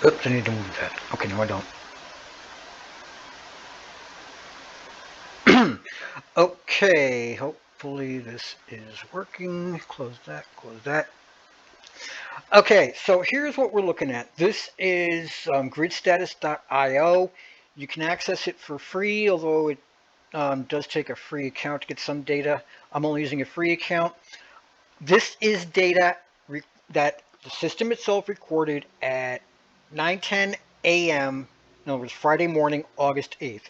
Oops, I need to move that. Okay, no, I don't. Okay, hopefully this is working. Close that, close that. Okay, so here's what we're looking at. This is gridstatus.io. You can access it for free, although it does take a free account to get some data. I'm only using a free account. This is data that the system itself recorded at 9:10 a.m. In other words, Friday morning, August 8th.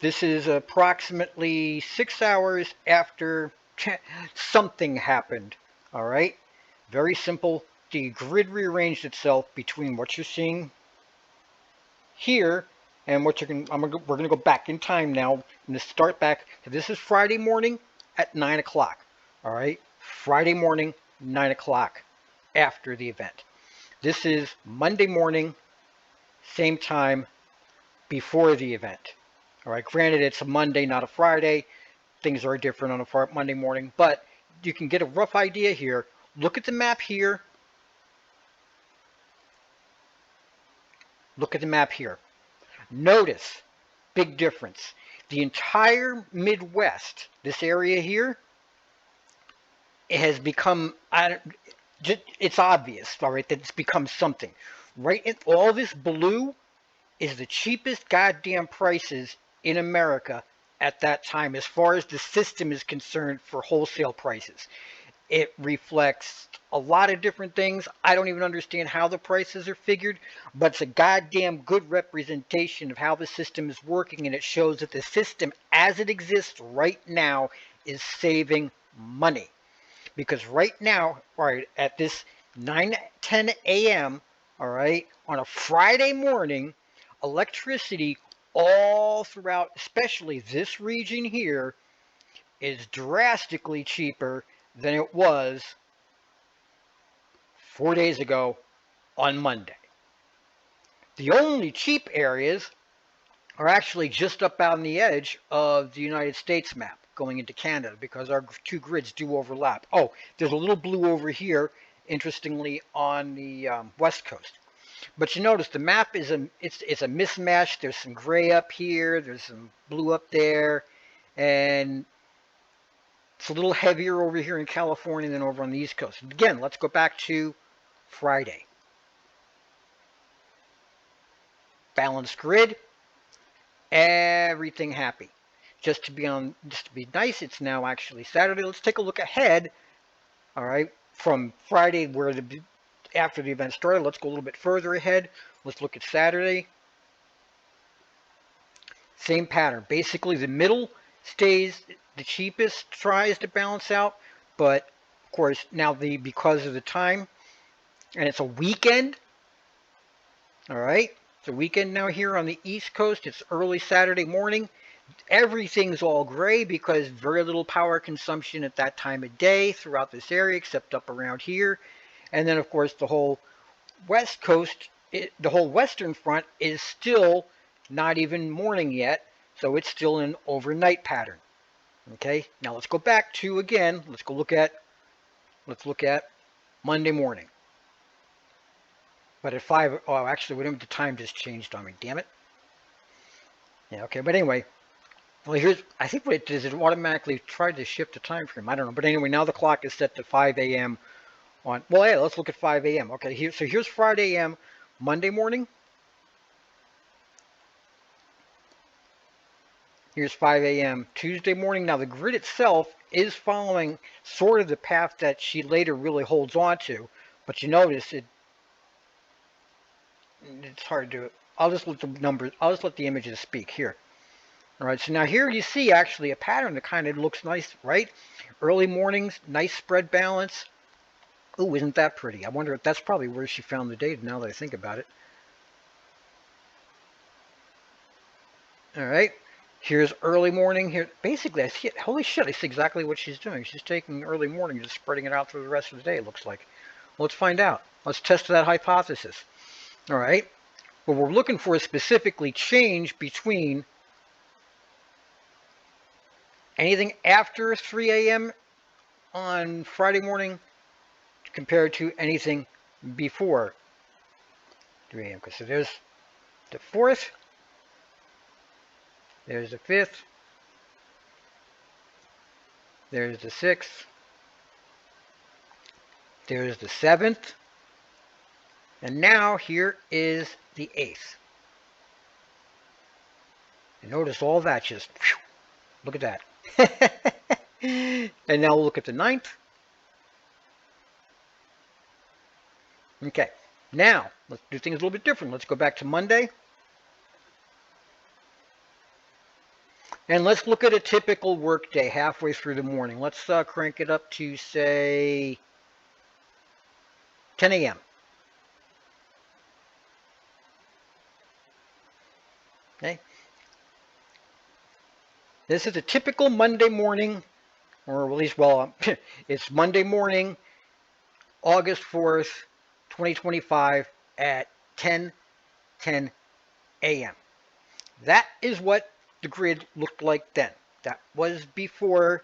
This is approximately 6 hours after something happened. All right, very simple. The grid rearranged itself between what you're seeing here and what you're going. We're going to go back in time now. I'm going to start back. This is Friday morning at 9 o'clock. All right, Friday morning, 9 o'clock after the event. This is Monday morning, same time before the event. All right, granted it's a Monday, not a Friday. Things are different on a Monday morning, but you can get a rough idea here. Look at the map here. Look at the map here. Notice, big difference. The entire Midwest, this area here, it has become, it's obvious, all right, that it's become something. Right in all this blue is the cheapest goddamn prices in America at that time as far as the system is concerned for wholesale prices. It reflects a lot of different things. I don't even understand how the prices are figured, but it's a goddamn good representation of how the system is working, and it shows that the system as it exists right now is saving money. Because right now, all right, at this 9:10 a.m., all right, on a Friday morning, electricity all throughout, especially this region here, is drastically cheaper than it was 4 days ago on Monday. The only cheap areas are actually just up on the edge of the United States map going into Canada because our two grids do overlap. Oh, there's a little blue over here, interestingly, on the west coast. But you notice the map is it's a mismatch. There's some gray up here, there's some blue up there, and it's a little heavier over here in California than over on the East Coast. Again, let's go back to Friday. Balanced grid, everything happy. Just to be nice, it's now actually Saturday. Let's take a look ahead. All right, from Friday where the after the event started. Let's go a little bit further ahead. Let's look at Saturday. Same pattern. Basically, the middle stays the cheapest, tries to balance out, but of course now the because of the time and it's a weekend. All right, it's a weekend now here on the East Coast. It's early Saturday morning. Everything's all gray because very little power consumption at that time of day throughout this area, except up around here. And then, of course, the whole West Coast, the whole Western front is still not even morning yet, so it's still an overnight pattern. Okay, now let's go back to again. Let's look at Monday morning. But at 5, oh, actually, wait a minute, the time just changed on me. Damn it. Yeah, okay, but anyway, well, I think what it did is it automatically tried to shift the time frame. I don't know. But anyway, now the clock is set to 5 a.m. Well, hey, let's look at 5 a.m. Okay, so here's Friday a.m. Monday morning. Here's 5 a.m. Tuesday morning. Now, the grid itself is following sort of the path that she later really holds on to. But you notice it's hard to. I'll just let the images speak here. All right, so now here you see actually a pattern that kind of looks nice, right? Early mornings, nice spread balance. Ooh, isn't that pretty? I wonder if that's probably where she found the data now that I think about it. All right, here's early morning here. Basically, I see it. Holy shit, I see exactly what she's doing. She's taking early morning, just spreading it out through the rest of the day, it looks like. Well, let's find out. Let's test that hypothesis. All right, what we're looking for is specifically change between anything after 3 a.m. on Friday morning compared to anything before 3 a.m. So there's the 4th, there's the 5th, there's the 6th, there's the 7th, and now here is the 8th. And notice all that just, whew, look at that. And now we'll look at the 9th. Okay, now let's do things a little bit different. Let's go back to Monday. And let's look at a typical work day halfway through the morning. Let's crank it up to, say, 10 a.m. Okay. This is a typical Monday morning, or at least, well, it's Monday morning, August 4th, 2025 at 10:10 a.m. That is what the grid looked like then. That was before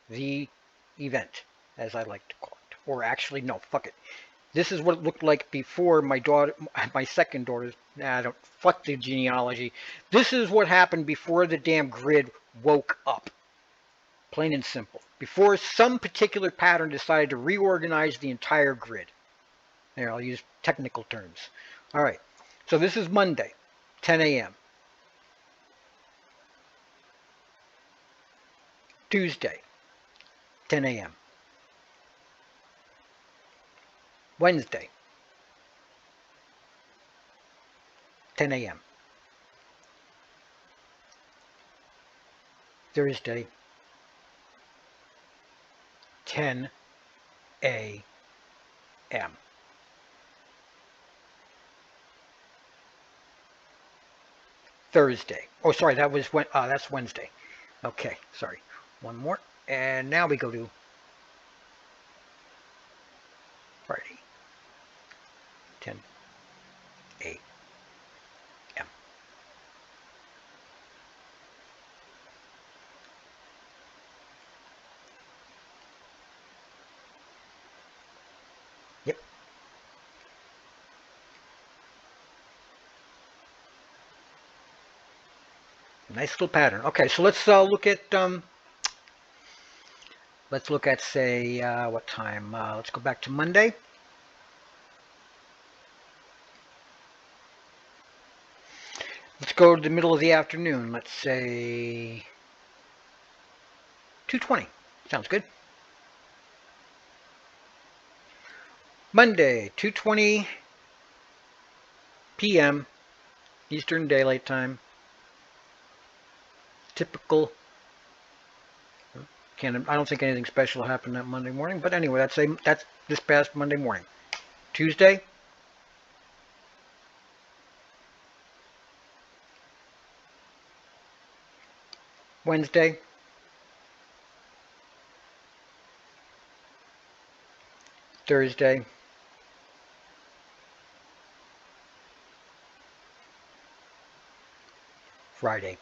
the event, as I like to call it. Or actually, no, fuck it. This is what it looked like before my second daughter. Nah, I don't, fuck the genealogy. This is what happened before the damn grid woke up. Plain and simple. Before some particular pattern decided to reorganize the entire grid. There, I'll use technical terms. All right. So this is Monday, 10 a.m. Tuesday, 10 a.m. Wednesday, 10 a.m. Thursday, 10 a.m. Thursday. Oh, sorry, that's Wednesday. Okay, sorry. One more. And now we go to Friday, 10 a.m. Yep. Nice little pattern. Okay, so let's look at say what time? Let's go back to Monday. Let's go to the middle of the afternoon. Let's say 2:20. Sounds good. Monday, 2:20 p.m. Eastern Daylight Time. Typical. I don't think anything special happened that Monday morning, but anyway, that's this past Monday morning. Tuesday, Wednesday, Thursday, Friday.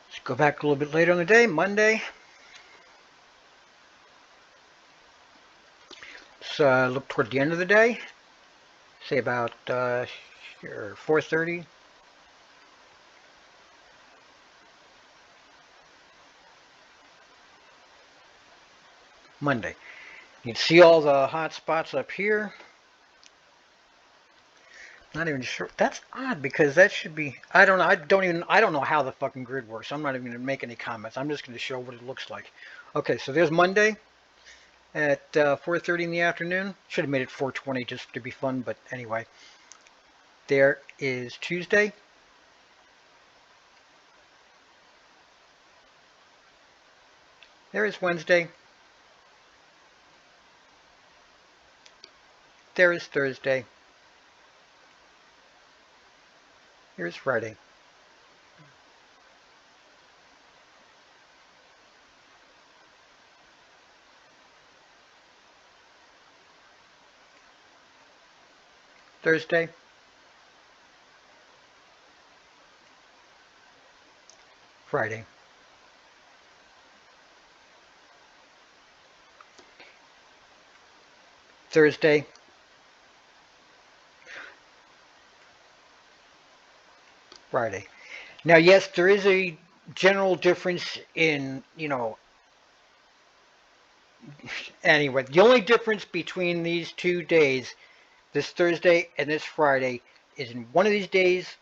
Let's go back a little bit later in the day, Monday. Let's look toward the end of the day, say about 4:30. Monday. You can see all the hot spots up here. Not even sure. That's odd because that should be. I don't know. I don't know how the fucking grid works. I'm not even going to make any comments. I'm just going to show what it looks like. Okay, so there's Monday at 4:30 in the afternoon. Should have made it 4:20 just to be fun, but anyway. There is Tuesday. There is Wednesday. There is Thursday. Here's Friday. Thursday. Friday. Thursday. Friday. Now, yes, there is a general difference in, anyway, the only difference between these 2 days, this Thursday and this Friday, is in one of these days,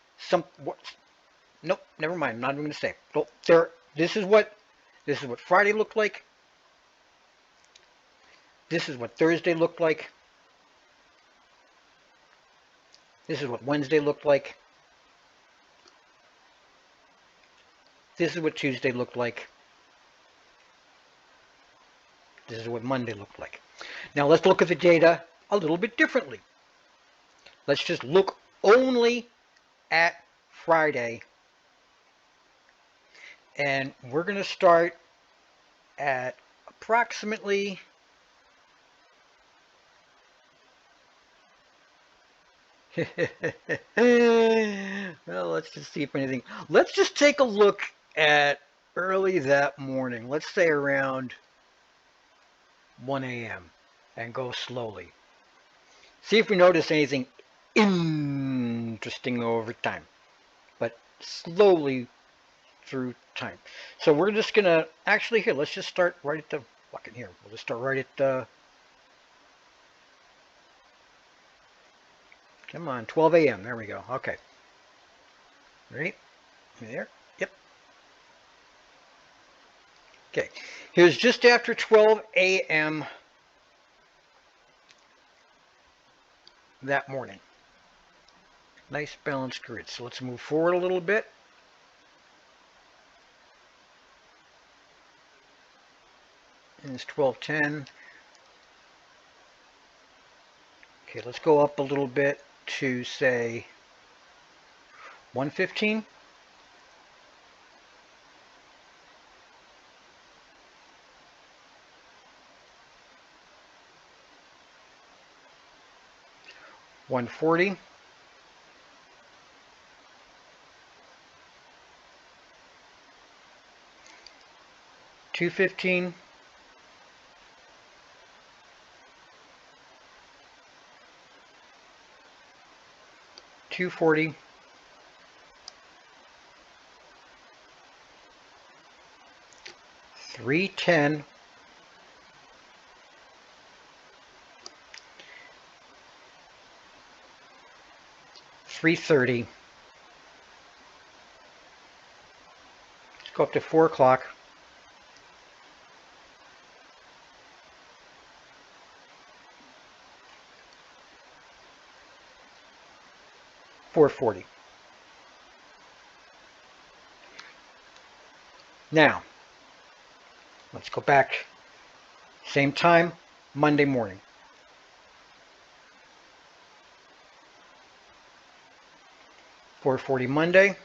nope, never mind, I'm not even going to say. Well, this is what Friday looked like. This is what Thursday looked like. This is what Wednesday looked like. This is what Tuesday looked like. This is what Monday looked like. Now let's look at the data a little bit differently. Let's just look only at Friday. And we're going to start at approximately well, let's just see if anything. Let's just take a look at early that morning. Let's say around 1 a.m. and go slowly. See if we notice anything interesting over time, but slowly through time. So we're just gonna actually here. Let's just start right at the fucking here. We'll just start right at the. Come on, 12 a.m. There we go. Okay. Ready? There. Yep. Okay. Here's just after 12 a.m. that morning. Nice balanced grid. So let's move forward a little bit. And it's 12:10. Okay, let's go up a little bit to say 1:15. $1.40. 2:15. 2:40. 3:10. 3:30. Let's go up to 4 o'clock. 4:40. Now, let's go back. Same time, Monday morning. 4:40 Monday.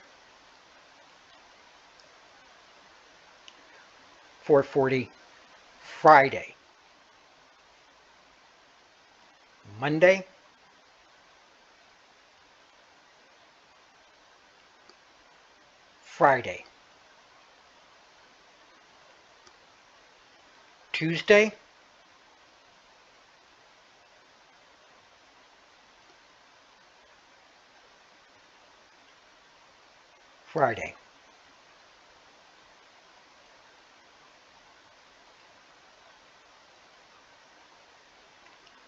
4:40 Friday. Monday. Friday. Tuesday. Friday.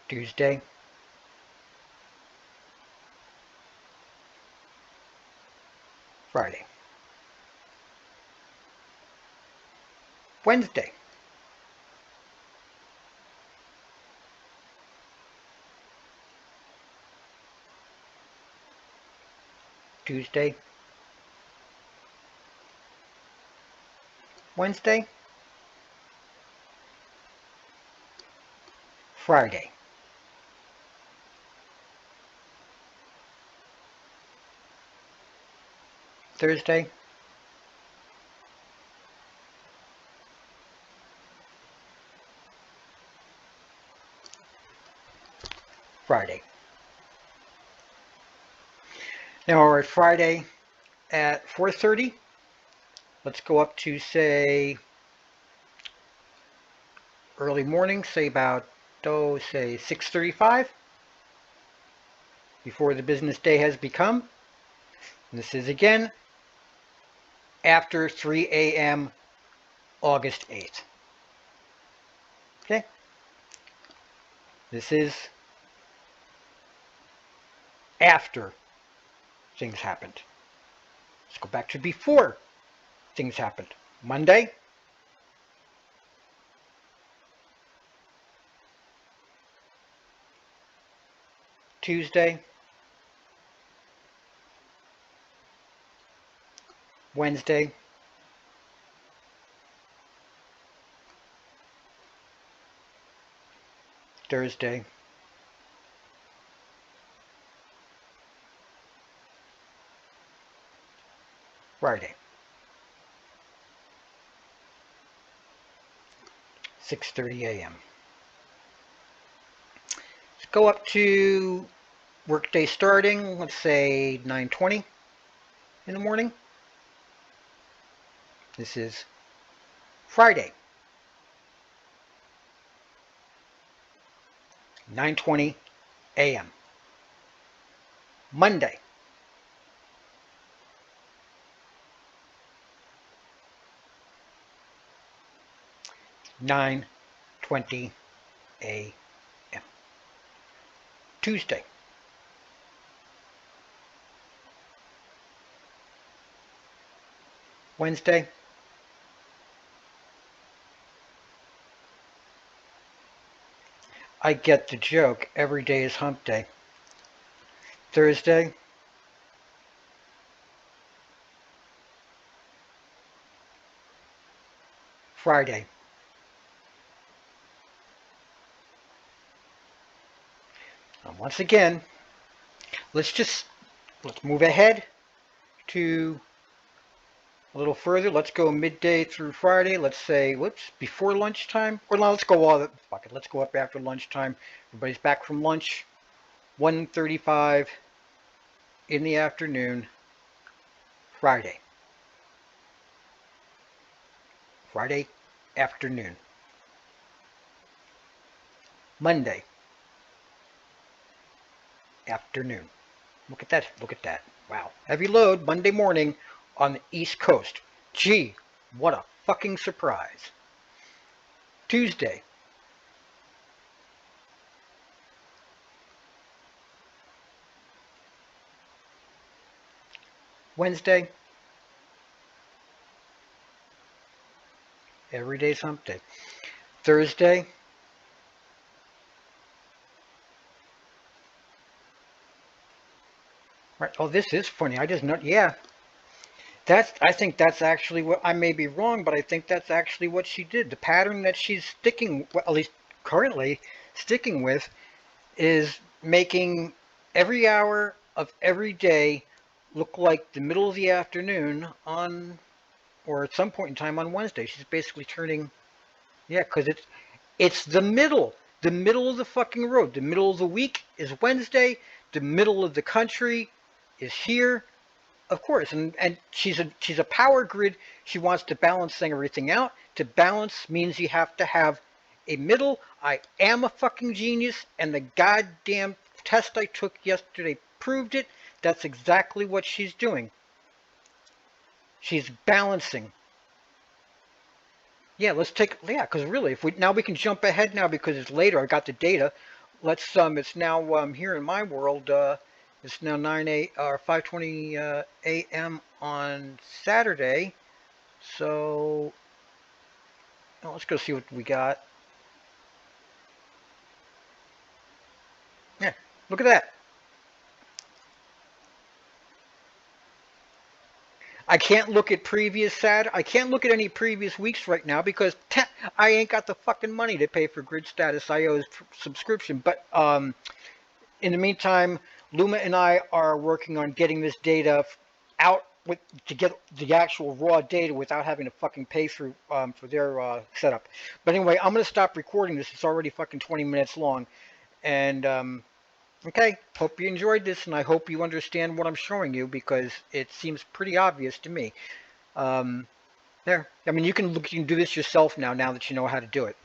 Tuesday. Friday. Wednesday. Tuesday. Wednesday. Friday. Thursday. Friday. Now we're at Friday at 4:30. Let's go up to, say, early morning, say about, oh, say 6:35, before the business day has become. And this is again after 3 a.m. August 8th. Okay? This is after things happened. Let's go back to before things happened. Monday, Tuesday, Wednesday, Thursday, Friday, 6:30 a.m. Let's go up to workday starting, let's say 9:20 in the morning. This is Friday, 9:20 a.m. Monday, 9:20 a.m. Tuesday, Wednesday, I get the joke. Every day is hump day. Thursday, Friday. And once again, let's move ahead to a little further. Let's go midday through Friday. Let's say, whoops, before lunchtime. Or no, let's go all the fuck it. Let's go up after lunchtime. Everybody's back from lunch. 1:35 in the afternoon, Friday. Friday afternoon. Monday afternoon. Look at that. Look at that. Wow. Heavy load Monday morning on the East Coast. Gee, what a fucking surprise. Tuesday. Wednesday. Every day's hump day. Thursday. Right. Oh, this is funny. I just know. Yeah, I think that's actually what, I may be wrong, but I think that's actually what she did. The pattern that she's sticking, well, at least currently sticking with, is making every hour of every day look like the middle of the afternoon on, or at some point in time on Wednesday. She's basically turning, yeah, because it's the middle of the fucking road. The middle of the week is Wednesday. The middle of the country is here. Of course, and she's a power grid. She wants to balance everything out. To balance means you have to have a middle. I am a fucking genius, and the goddamn test I took yesterday proved it. That's exactly what she's doing. She's balancing. Yeah, let's take, yeah, because really, if we now we can jump ahead now because it's later. I got the data. Let's it's now here in my world. It's now 9 or 5:20 a.m. on Saturday. So let's go see what we got. Yeah, look at that. I can't look at previous Sat. I can't look at any previous weeks right now because I ain't got the fucking money to pay for Grid Status IO's subscription. But in the meantime, Luma and I are working on getting this data out with to get the actual raw data without having to fucking pay through for their setup. But anyway, I'm gonna stop recording this. It's already fucking 20 minutes long, and okay. Hope you enjoyed this, and I hope you understand what I'm showing you because it seems pretty obvious to me. Um, There. I mean, you can look. You can do this yourself now. Now that you know how to do it.